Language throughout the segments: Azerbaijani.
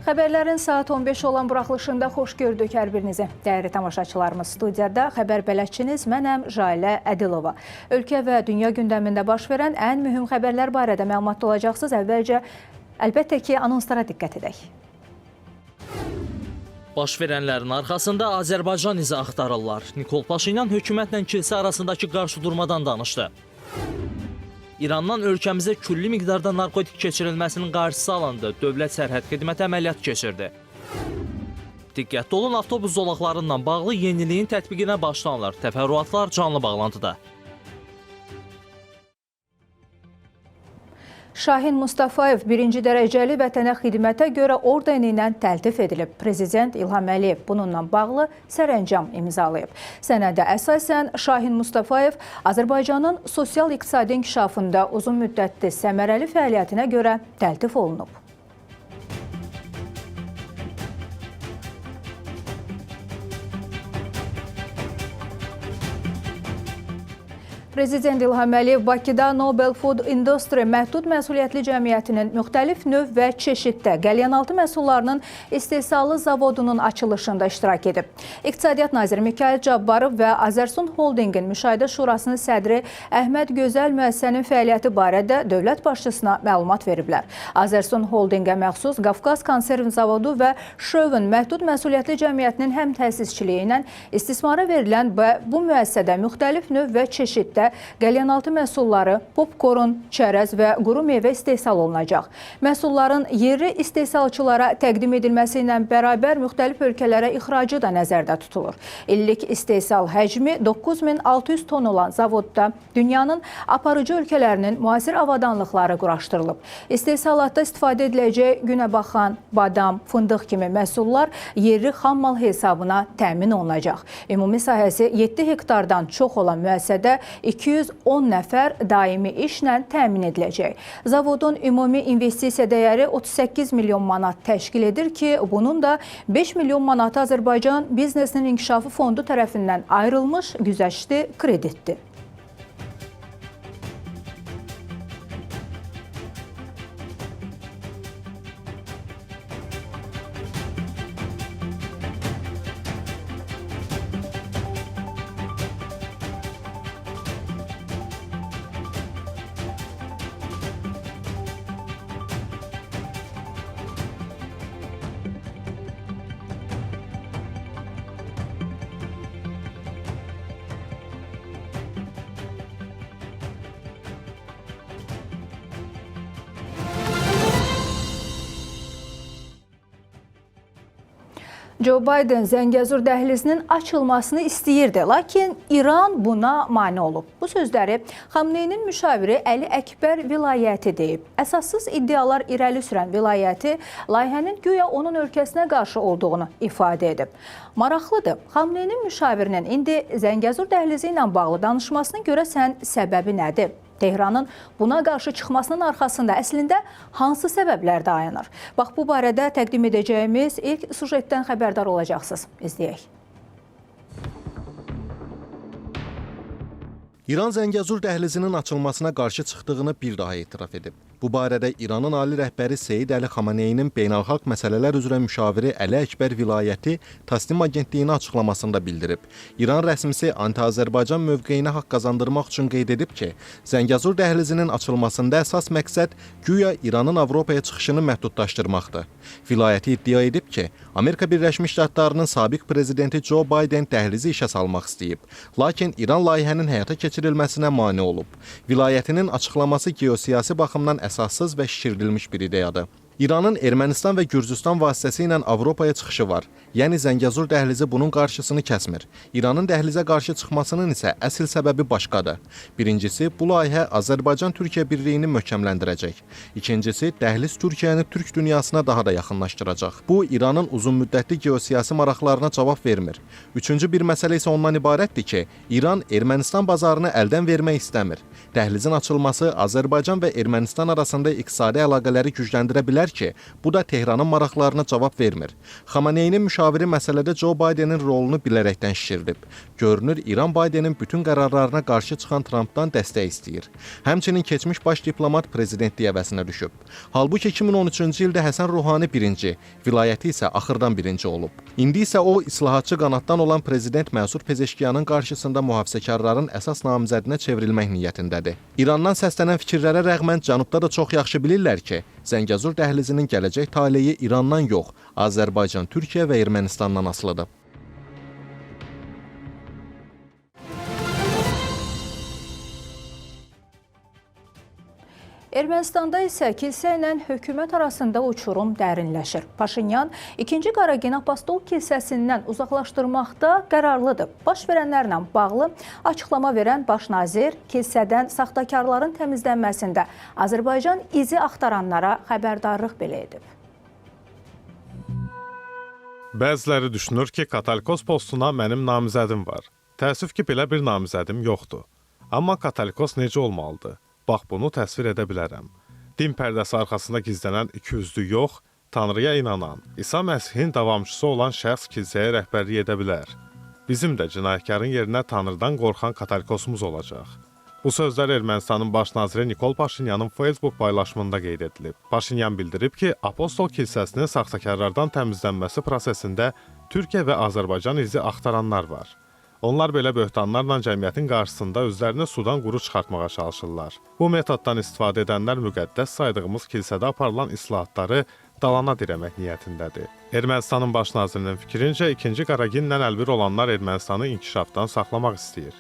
Xəbərlərin saat 15 olan buraxılışında xoş gördük hər birinizi. Dəyərli tamaşaçılarımız, studiyada xəbər bələdçiniz mənəm Jailə Ədilova. Ölkə və dünya gündəmində baş verən ən mühüm xəbərlər barədə məlumatlı olacaqsınız. Əvvəlcə, əlbəttə ki, anonslara diqqət edək. Baş verənlərin arxasında Azərbaycan izi axtarırlar. Nikol Paşinyan hökumətlə kilsə arasındakı qarşıdurmadan danışdı. İrandan ölkəmizə külli miqdarda narkotik keçirilməsinin qarşısı alındı. Dövlət Sərhəd Xidməti əməliyyat keçirdi. Diqqətli olun, avtobus zolaqlarından bağlı yeniliyin tətbiqinə başlanılır. Təfərrüatlar canlı bağlantıda. Şahin Mustafayev birinci dərəcəli vətənə xidmətə görə ordeni ilə təltif edilib. Prezident İlham Əliyev bununla bağlı sərəncam imzalayıb. Sənədə əsasən Şahin Mustafayev Azərbaycanın sosial-iqtisadi inkişafında uzun müddətli səmərəli fəaliyyətinə görə təltif olunub. Prezident İlham Əliyev Bakıda Nobel Food Industry məhdud məsuliyyətli cəmiyyətinin müxtəlif növ və çeşiddə qəlyanaltı məhsullarının istehsalı zavodunun açılışında iştirak edib. İqtisadiyyat naziri Mikayıl Cabbarov və Azərsun Holdingin Müşahidə Şurasının sədri Əhməd Gözəl müəssisənin fəaliyyəti barədə dövlət başçısına məlumat veriblər. Azərsun Holdingə məxsus Qafqaz Konserv Zavodu və Şövün məhdud məsuliyyətli cəmiyyətinin həm təsisçiliyi ilə istismara verilən və bu müəssisədə müxtəlif növ və çeşiddə qəlyanaltı məhsulları, popkorn, çərəz və quru meyvə istehsal olunacaq. Məhsulların yerli istehsalçılara təqdim edilməsi ilə bərabər müxtəlif ölkələrə ixracı da nəzərdə tutulur. İllik istehsal həcmi 9600 ton olan zavodda dünyanın aparıcı ölkələrinin müasir avadanlıqları quraşdırılıb. İstehsalatda istifadə ediləcək günəbaxan, badam, fındıq kimi məhsullar yerli xammal hesabına təmin olunacaq. Ümumi sahəsi 7 hektardan çox olan müəssisədə 210 nəfər daimi işlə təmin ediləcək. Zavodun ümumi investisiya dəyəri 38 milyon manat təşkil edir ki, bunun da 5 milyon manatı Azərbaycan Biznesinin İnkişafı Fondu tərəfindən ayrılmış güzəştli kreditdir. Joe Biden Zəngəzur dəhlizinin açılmasını istəyirdi, lakin İran buna mane olub. Bu sözləri Xamneyinin müşaviri Əli Əkbər vilayəti deyib. Əsassız iddialar irəli sürən vilayəti layihənin güya onun ölkəsinə qarşı olduğunu ifadə edib. Maraqlıdır, Xamneyinin müşavirinin indi Zəngəzur dəhlizi ilə bağlı danışmasına görəsən səbəbi nədir? Tehranın buna qarşı çıxmasının arxasında əslində hansı səbəblər dayanır? Bax, bu barədə təqdim edəcəyimiz ilk sujetdən xəbərdar olacaqsınız. İzləyək. İran Zəngəzur dəhlizinin açılmasına qarşı çıxdığını bir daha etiraf edib. Bu barədə İranın ali rəhbəri Seyid Əli Xameneyinin beynəlxalq məsələlər üzrə müşaviri Əli Əkbər vilayəti Tasnim agentliyinin açıqlamasında bildirib. İran rəsmisi anti-Azərbaycan mövqeyinə haqq qazandırmaq üçün qeyd edib ki, Zəngəzur dəhlizinin açılmasında əsas məqsəd güya İranın Avropaya çıxışını məhdudlaşdırmaqdır. Vilayəti iddia edib ki, Amerika Birləşmiş Ştatlarının sabiq prezidenti Joe Biden dəhlizi işə salmaq istəyib. Lakin İran layihənin həyata keçirilməsinə mane olub. Vilayətinin açıqlaması geosiyasi baxımdan əsassız və şişirdilmiş bir ideyadır. İranın Ermənistan və Gürcüstan vasitəsilə Avropaya çıxışı var. Yəni Zəngəzur dəhlizi bunun qarşısını kəsmir. İranın dəhlizə qarşı çıxmasının isə əsl səbəbi başqadır. Birincisi, bu layihə Azərbaycan-Türkiyə birliyini möhkəmləndirəcək. İkincisi, dəhliz Türkiyəni türk dünyasına daha da yaxınlaşdıracaq. Bu, İranın uzunmüddətli geosiyasi maraqlarına cavab vermir. Üçüncü bir məsələ isə ondan ibarətdir ki, İran Ermənistan bazarını əldən vermək istəmir. Dəhlizin açılması Azərbaycan və Ermənistan arasında iqtisadi əlaqələri gücləndirə bilər bilər ki, bu da Tehranın maraqlarına cavab vermir. Xameneyinin müşaviri məsələdə Joe Bidenin rolunu bilərəkdən şişirdib. Görünür, İran Bidenin bütün qərarlarına qarşı çıxan Trumpdan dəstək istəyir. Həmçinin keçmiş baş diplomat prezidentlik əvəzinə düşüb. Halbuki 2013-cü ildə Həsən Ruhani birinci, vilayəti isə axırdan birinci olub. İndi isə o, islahatçı qanatdan olan prezident Məsud Pezeşkiyanın qarşısında mühafizəkarların əsas namizədinə çevrilmək niyyətindədir. İrandan səslənən fikirlərə rəğmən Cənubda da çox yaxşı bilirlər ki, Zəngəzur dəhlizinin gələcək taleyi İrandan yox, Azərbaycan, Türkiyə və Ermənistandan asılıdır. Ermənistanda isə kilsə ilə hökumət arasında uçurum dərinləşir. Paşinyan, 2-ci Qaragin Apostol kilsəsindən uzaqlaşdırmaqda qərarlıdır. Baş verənlərlə bağlı açıqlama verən baş nazir, kilsədən saxtakarların təmizlənməsində Azərbaycan izi axtaranlara xəbərdarlıq belə edib. Bəziləri düşünür ki, Katolikos postuna mənim namizədim var. Təəssüf ki, belə bir namizədim yoxdur. Amma Katolikos necə olmalıdır? Bax, bunu təsvir edə bilərəm. Din pərdəsi arxasında gizlənən ikiyüzlü yox, Tanrıya inanan, İsa Məsihin davamçısı olan şəxs kilsəyə rəhbərlik edə bilər. Bizim də cinayətkarın yerinə Tanrıdan qorxan katolikosumuz olacaq. Bu sözlər Ermənistanın baş naziri Nikol Paşinyanın Facebook paylaşımında qeyd edilib. Paşinyan bildirib ki, Apostol kilsəsinin saxtakarlardan təmizlənməsi prosesində Türkiyə və Azərbaycan izi axtaranlar var. Onlar belə böhtanlarla cəmiyyətin qarşısında özlərini sudan quru çıxartmağa çalışırlar. Bu metoddan istifadə edənlər müqəddəs saydığımız kilsədə aparılan islahatları dalana dirəmək niyyətindədir. Ermənistanın baş nazirinin fikrincə, 2-ci Qaraginlə əlbir olanlar Ermənistanı inkişafdan saxlamaq istəyir.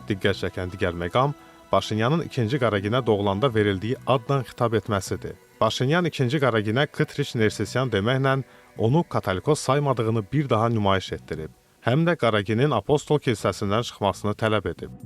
Diqqət çəkən digər məqam, Paşinyanın 2-ci Qaraginə doğulanda verildiyi adla xitab etməsidir. Paşinyan 2-ci Qaraginə Kıtriç Nersesyan deməklə onu katolikos saymadığını bir daha nümayiş etdirib. Həm də Qaraginin Apostol kilsəsindən çıxmasını tələb edib.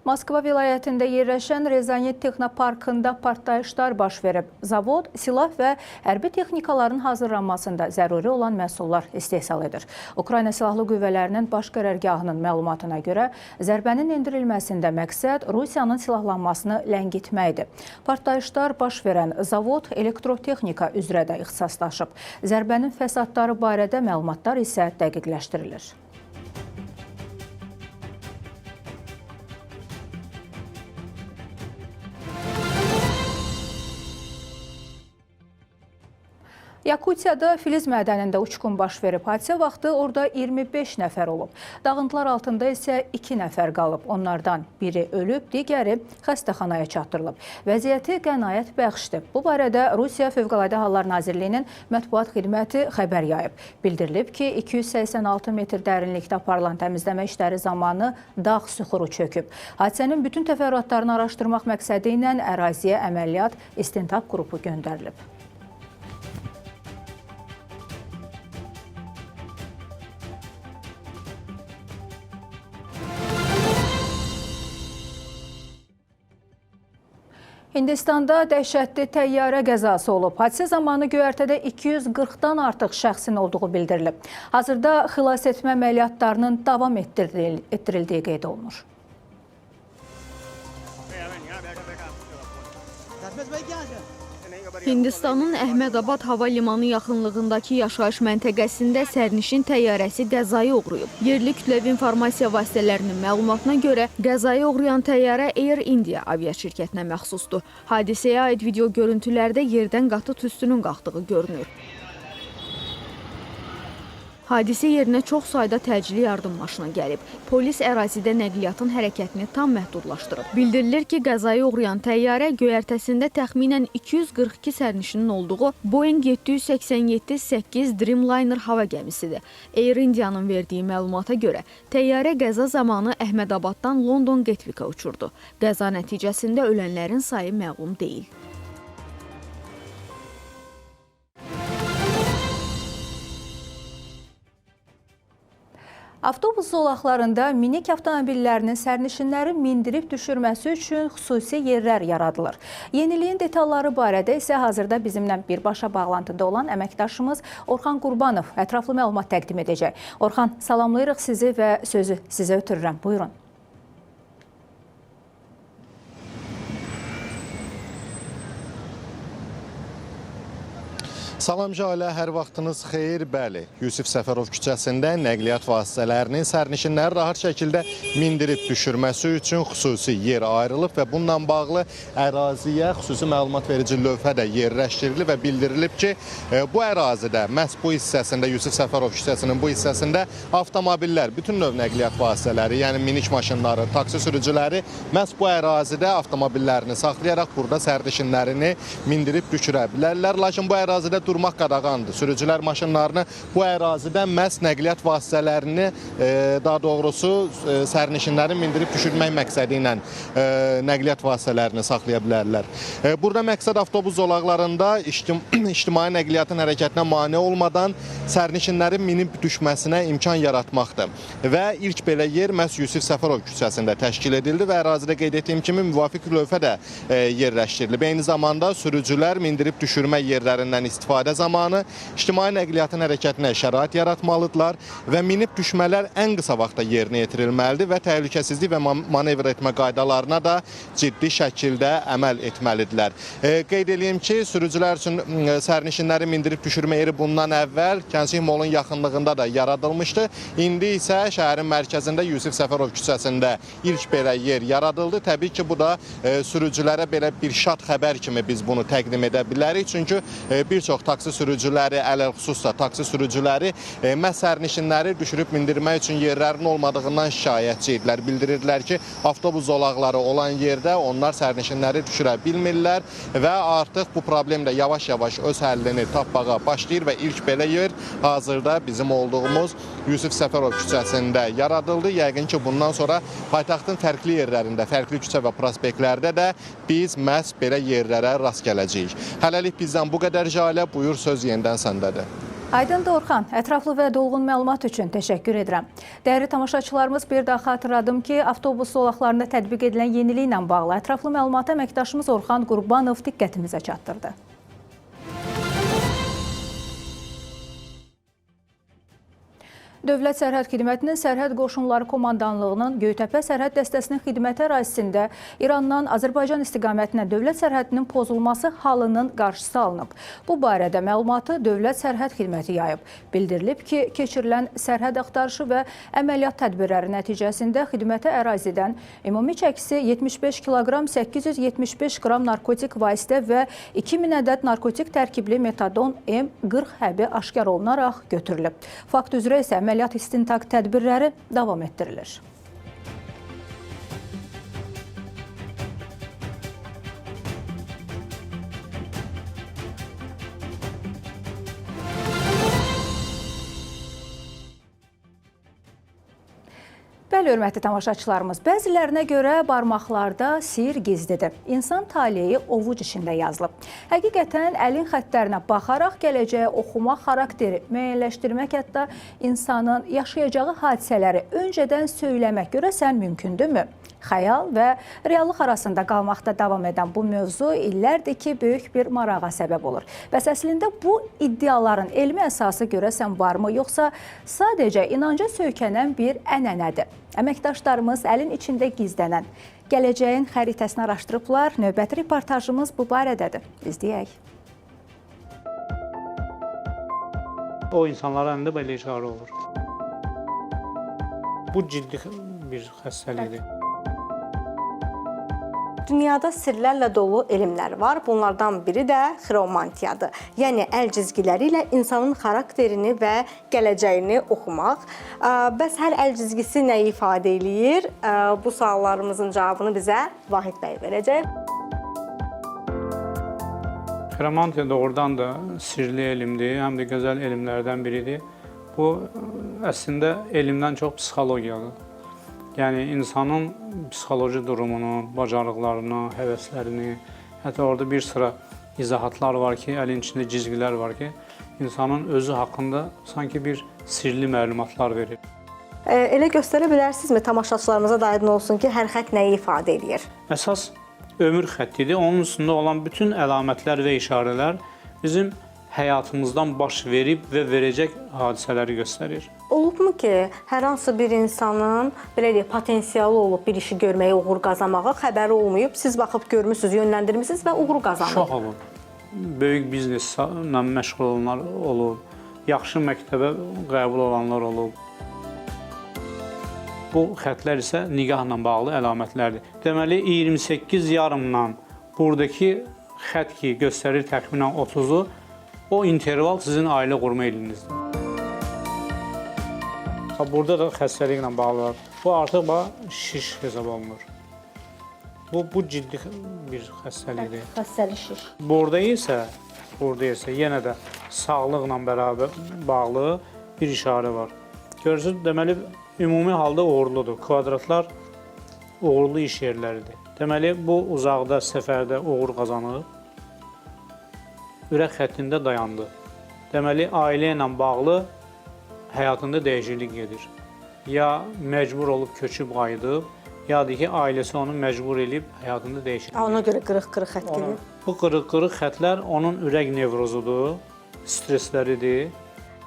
Moskva vilayətində yerləşən Rezanit Texnoparkında partlayışlar baş verib. Zavod, silah və hərbi texnikaların hazırlanmasında zəruri olan məhsullar istehsal edir. Ukrayna Silahlı Qüvvələrinin baş qərargahının məlumatına görə zərbənin endirilməsində məqsəd Rusiyanın silahlanmasını ləngitməkdir. Partlayışlar baş verən zavod elektrotexnika üzrə də ixtisaslaşıb. Zərbənin fəsadları barədə məlumatlar isə dəqiqləşdirilir. Yakutiyada filiz mədənində uçqun baş verib. Hadisə vaxtı orada 25 nəfər olub. Dağıntılar altında isə 2 nəfər qalıb. Onlardan biri ölüb, digəri xəstəxanaya çatdırılıb. Vəziyyəti qənaət bəxşdir. Bu barədə Rusiya Fövqəladə Hallar Nazirliyinin mətbuat xidməti xəbər yayıb. Bildirilib ki, 286 metr dərinlikdə aparılan təmizləmə işləri zamanı dağ süxuru çöküb. Hadisənin bütün təfərrüatlarını araşdırmaq məqsədi ilə əraziyə əməliyyat istintaq qrupu göndərilib. Hindistanda dəhşətli təyyarə qəzası olub. Hadisə zamanı göyərtədə 240-dan artıq şəxsin olduğu bildirilib. Hazırda xilas etmə əməliyyatlarının davam etdirildiyi qeyd olunur. Hindistanın Əhmədabad hava limanı yaxınlığındakı yaşayış məntəqəsində sərnişin təyyarəsi qəzaya uğrayıb. Yerli kütləvi informasiya vasitələrinin məlumatına görə qəzaya uğrayan təyyarə Air India aviaşirkətinə məxsusdur. Hadisəyə aid video görüntülərdə yerdən qatı tüstünün qalxdığı görünür. Hadisə yerinə çox sayda təcili yardım maşını gəlib. Polis ərazidə nəqliyyatın hərəkətini tam məhdudlaşdırıb. Bildirilir ki, qəzaya uğrayan təyyarə göyərtəsində təxminən 242 sərnişinin olduğu Boeing 787-8 Dreamliner hava gəmisidir. Air India'nın verdiyi məlumata görə təyyarə qəza zamanı Əhmədabaddan London Gatwickə uçurdu. Qəza nəticəsində ölənlərin sayı məlum deyil. Avtobus zolaqlarında minik avtomobillərinin sərnişinləri mindirib düşürməsi üçün xüsusi yerlər yaradılır. Yeniliyin detalları barədə isə hazırda bizimlə birbaşa bağlantıda olan əməkdaşımız Orxan Qurbanov ətraflı məlumat təqdim edəcək. Orxan, salamlayırıq sizi və sözü sizə ötürürəm. Buyurun. Salam Jalə, hər vaxtınız xeyir. Bəli, Yusif Səfərov küçəsində nəqliyyat vasitələrinin sərnişinləri rahat şəkildə mindirib düşürməsi üçün xüsusi yer ayrılıb və bununla bağlı əraziyə xüsusi məlumat verici lövhə də yerləşdirilib və bildirilib ki, bu ərazidə, məhz bu hissəsində, Yusif Səfərov küçəsinin bu hissəsində avtomobillər, bütün növ nəqliyyat vasitələri, yəni minik maşınları, taksi sürücüləri məhz bu ərazidə avtomobillərini saxlayaraq burada sərnişinlərini mindirib düşürə bilərlər. Lakin bu ərazidə durmaq qadağandır. Sürücülər maşınlarını bu ərazidə məhz nəqliyyat vasitələrini, daha doğrusu sərnişinlərin mindirib düşürmək məqsədi ilə nəqliyyat vasitələrini saxlaya bilərlər. Burada məqsəd avtobus zolaqlarında ictimai nəqliyyatın hərəkətinə mane olmadan sərnişinlərin minib düşməsinə imkan yaratmaqdır. Və ilk belə yer məhz Yusif Səfərov küçəsində təşkil edildi və ərazidə qeyd etdiyim kimi müvafiq lövhə də yerləşdirilib. Eyni zamanda sürücülər mindirib düşürmə yerlərindən istifadə zamanı ictimai nəqliyyatın hərəkətinə şərait yaratmalıdırlar və minib düşmələr ən qısa vaxtda yerinə yetirilməlidir və təhlükəsizlik və manevr etmə qaydalarına da ciddi şəkildə əməl etməlidirlər. Qeyd edeyim ki, sürücülər üçün sərnişinləri mindirib düşürmə yeri bundan əvvəl Gənclik Molun yaxınlığında da yaradılmışdı. İndi isə şəhərin mərkəzində Yusif Səfərov küçəsində ilk belə yer yaradıldı. Təbii ki, bu da sürücülərə belə bir şad xəbər kimi biz bunu təqdim edə bilərik. Çünki bir çox taksi sürücüləri, ələlxüsusda taksi sürücüləri məhz sərnişinləri düşürüb mindirmək üçün yerlərin olmadığından şikayətçi idilər. Bildirirdilər ki, avtobus zolaqları olan yerdə onlar sərnişinləri düşürə bilmirlər və artıq bu problem də yavaş-yavaş öz həllini tapmağa başlayır və ilk belə yer hazırda bizim olduğumuz Yusif Səfərov küçəsində yaradıldı. Yəqin ki, bundan sonra paytaxtın fərqli yerlərində, fərqli küçə və prospektlərdə də biz məhz belə yerlərə rast gələcəyik. Hələlik bizdən bu qədər. Jalə, buyur, söz yenidən səndədir. Aydındır Orxan, ətraflı və dolğun məlumat üçün təşəkkür edirəm. Dəyərli tamaşaçılarımız, bir daha xatırladım ki, avtobus zolaqlarında tətbiq edilən yenilik ilə bağlı ətraflı məlumatı əməkdaşımız Orxan Qurbanov diqqətimizə çatdırdı. Dövlət Sərhəd Xidmətinin Sərhəd Qoşunları Komandanlığının Göytəpə Sərhəd Dəstəsinin xidməti ərazisində İrandan Azərbaycan istiqamətinə dövlət sərhədinin pozulması halının qarşısı alınıb. Bu barədə məlumatı Dövlət Sərhəd Xidməti yayıb. Bildirilib ki, keçirilən sərhəd axtarışı və əməliyyat tədbirləri nəticəsində xidməti ərazidən ümumi çəkisi 75 kq 875 qram narkotik vasitə və 2000 ədəd narkotik tərkibli metadon M40 həbi aşkar olunaraq götürülüb. Fakt üzrə isə əməliyyat istintaq tədbirləri davam etdirilir. Bəli, hörmətli tamaşaçılarımız, bəzilərinə görə barmaqlarda sir gizlidir. İnsan taleyi ovuc içində yazılıb. Həqiqətən əlin xəttlərinə baxaraq gələcəyə oxumaq, xarakteri müəyyənləşdirmək, hətta insanın yaşayacağı hadisələri öncədən söyləmək görəsən mümkündürmü? Xəyal və reallıq arasında qalmaqda davam edən bu mövzu illərdir ki, böyük bir marağa səbəb olur. Bəs əslində bu iddiaların elmi əsası görəsən varmı, yoxsa sadəcə inanca söykənən bir ənənədir? Əməkdaşlarımız əlin içində gizlənən gələcəyin xəritəsini araşdırıblar. Növbəti reportajımız bu barədədir. İzləyək. O insanların əlində belə işarə olur. Bu ciddi bir xəstəlikdir. Dünyada sirlərlə dolu elmlər var. Bunlardan biri də xiromantiyadır. Yəni əl cizgiləri ilə insanın xarakterini və gələcəyini oxumaq. Bəs hər əl cizgisi nə ifadə eləyir? Bu suallarımızın cavabını bizə Vahid bəy verəcək. Xiromantiya doğrudan da sirli elmdir, həm də gözəl elmlərdən biridir. Bu əslində elmdən çox psixologiyadır. Yəni insanın psixoloji durumunu, bacarıqlarını, həvəslərini, hətta orada bir sıra izahatlar var ki, əlin içində cizgilər var ki, insanın özü haqqında sanki bir sirli məlumatlar verir. Elə göstərə bilərsinizmi tamaşaçılarımıza da aydın olsun ki, hər xətt nəyi ifadə edir? Əsas ömür xəttidir. Onun üstündə olan bütün əlamətlər və işarələr bizim həyatımızdan baş verib və verəcək hadisələri göstərir. Olubmu ki, hər hansı bir insanın belə deyək, potensialı olub bir işi görməyə, uğur qazanmağa, xəbəri olmayıb, siz baxıb görmüsünüz, yönləndirmisiniz və uğur qazanıb? Çox olub. Böyük bizneslə məşğul olanlar olub, yaxşı məktəbə qəbul olanlar olub. Bu xətlər isə nigahla bağlı əlamətlərdir. Deməli, 28 yarımdan buradakı xət ki, göstərir təxminən 30-u, o interval sizin ailə qurma ilinizdir. Burada da xəstəliklə bağlılar. Bu artıq şiş hesab olunur. Bu ciddi bir xəstəlikdir. Xəstəlik şiş. Burada isə yenə də sağlıqla bərabər bağlı bir işarə var. Görürsünüz, deməli, ümumi halda uğurludur. Kvadratlar uğurlu iş yerləridir. Deməli, bu uzaqda, səfərdə uğur qazanıb, ürək xəttində dayandı. Deməli, ailə ilə bağlı həyatında dəyişiklik gedir. Ya məcbur olub köçüb qayıdıb, ya da ki, ailəsi onu məcbur edib həyatında dəyişiklik. Ona görə qırıq-qırıq xət gedir. Bu qırıq-qırıq xətlər onun ürək nevrozudur, stressləridir.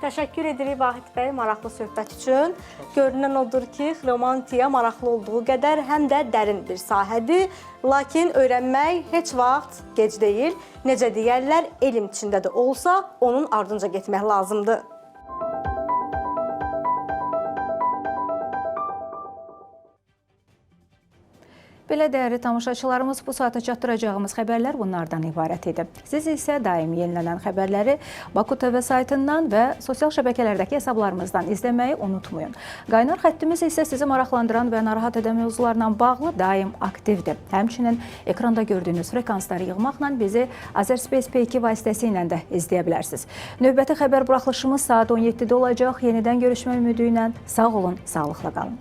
Təşəkkür edirik Vahid bəy maraqlı söhbət üçün. Görünən odur ki, xiromantiya maraqlı olduğu qədər həm də dərin bir sahədir. Lakin öyrənmək heç vaxt gec deyil. Necə deyərlər, elm içində də olsa, onun ardınca getmək lazımdır. Belə dəyərli tamaşaçılarımız, bu saata çatdıracağımız xəbərlər bunlardan ibarət idi. Siz isə daim yenilənən xəbərləri Baku TV saytından və sosial şəbəkələrdəki hesablarımızdan izləməyi unutmayın. Qaynar xəttimiz isə sizi maraqlandıran və narahat edən mövzularla bağlı daim aktivdir. Həmçinin ekranda gördüyünüz frekansları yığmaqla bizi Azerspace P2 vasitəsilə də izləyə bilərsiniz. Növbəti xəbər buraxılışımız saat 17-də olacaq. Yenidən görüşmək ümidi ilə sağ olun, sağlıqla qalın.